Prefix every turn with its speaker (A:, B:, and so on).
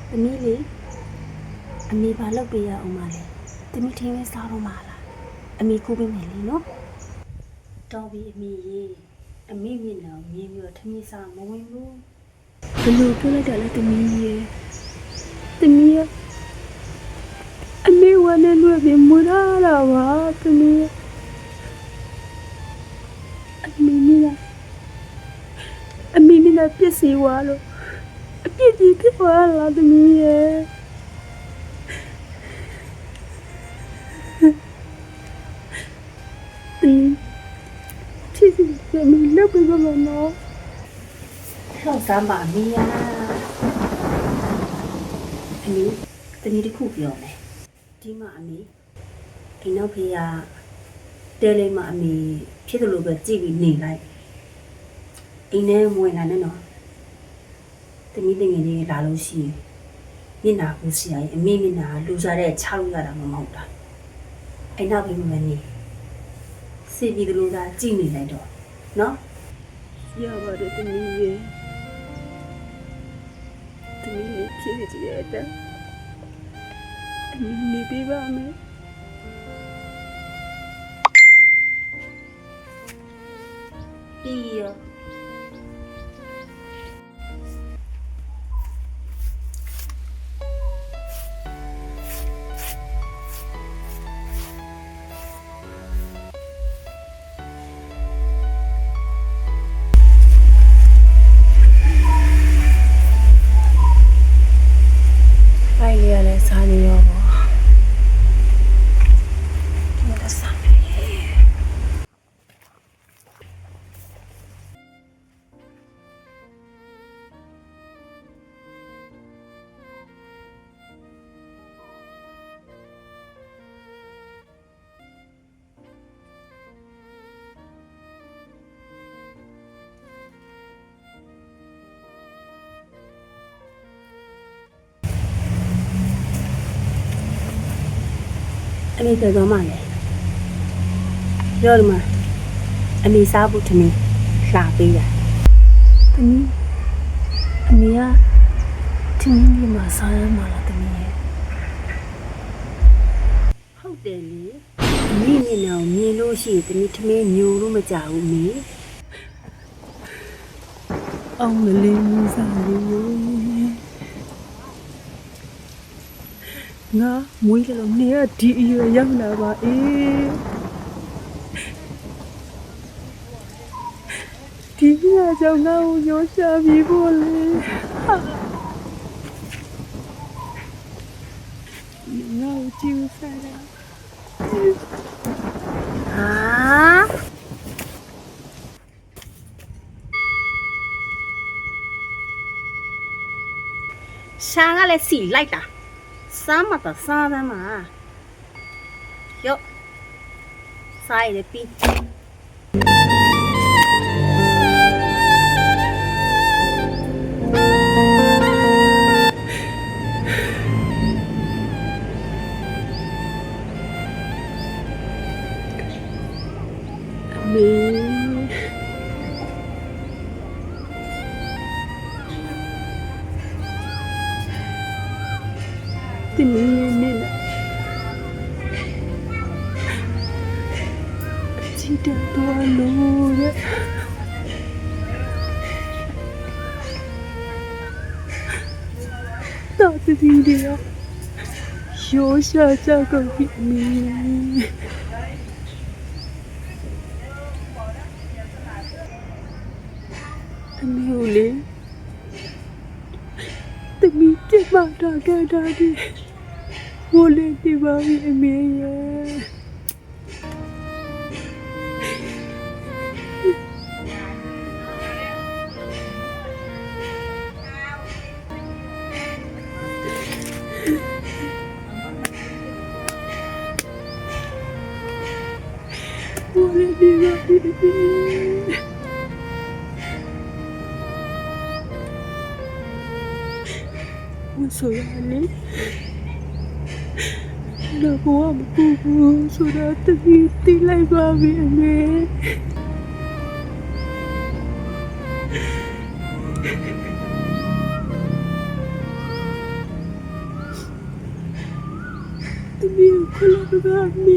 A: သမီးလေးအမေဘာလုပ်ပေးရအောင်မလဲသမီးထင်းလေးစားတော့မှာလားအမေခိုးပေးမယ်လေနော်တော်ပြီအမေရေအမေမျက်နှာမြင်ပြီးတော့ထမင်းစားမဝင်ဘူးဘယ်လိုပြောလိုက်တာလဲသမီးရေသမီးရအမေဝမ်းနဲ့လွယ်ပြီးမူလာတာပါသမီးအမေမျက်နှာပြည့်စည်သွားလို့အပြစ်ကြီးဖြစ်သွားလားသမီးရေဖြစ်စီမင်းလုပ်ပေးပါမနော်ဟောစမ်းပါမီယာအမေတမီးတစ်ခုပြောမယ်ဒီမှာအမေဒီနောက်ဖေးကတဲလေးမှာအမေဖြစ်တယ်လို့ပဲကြည့်ပြီးနေလိုက်အိမ်ထဲဝင်လာနဲ့နော်တမီးတငယ်လေးလာလို့ရှိရင်မျက်နှာကိုစီရင်အမေမျက်နှာလူစားတဲ့ချလို့ရတာမဟုတ်တာအိမ်နောက်ဖေးမနေစီပြီးတလို့သာကြည့်နေလိုက်တော့နော်ရပါတယ်တမီးရေတမီးလေးဖြစ်ကြရတဲ့အမေနေပေးပါမယ်ပြီးရောစားနေရောပေါ့ဒီမှာစားမယ်အမေပြောမှလည်းပြောတယ်မှာအမေစားဖို့ထမင်းလှပေးတာတမီးအမေကထမင်းကြီးမှာစားရမှာလားတမီးရဲ့ဟုတ်တယ်လေအမေမျက်နှာကိုမြင်လို့ရှိရင်တမီးထမင်းညိုလို့မကြဘူးမေအောင်မလေးမစားဘူးငါမွေးလို့နေရဒီအရွယ်ရောက်လာပါအေးဒီကကြောင့်ငါ့ကိုရောရှာပြီးဖို့လေငါ့ကိုကြည့်ဦးစားတာရှာကလည်းစီလိုက်တာစားမတော့စားတယ်မှာရော့စားရပြီအမေဒီနေ့နဲ့ချစ်တဲ့တော်လို့ရတော့ဒီဒီရောရှာကြကုန်ပြီမင်းအမေလေတမီးပြမတာကြတာဒီဝလေးဒီပါပြီအမေရဲ့ဝလေးဒီပါပြီ我说呀你，那我们姑姑说的等于得来把妹妹。သမီးကိုခလာတော့အမေ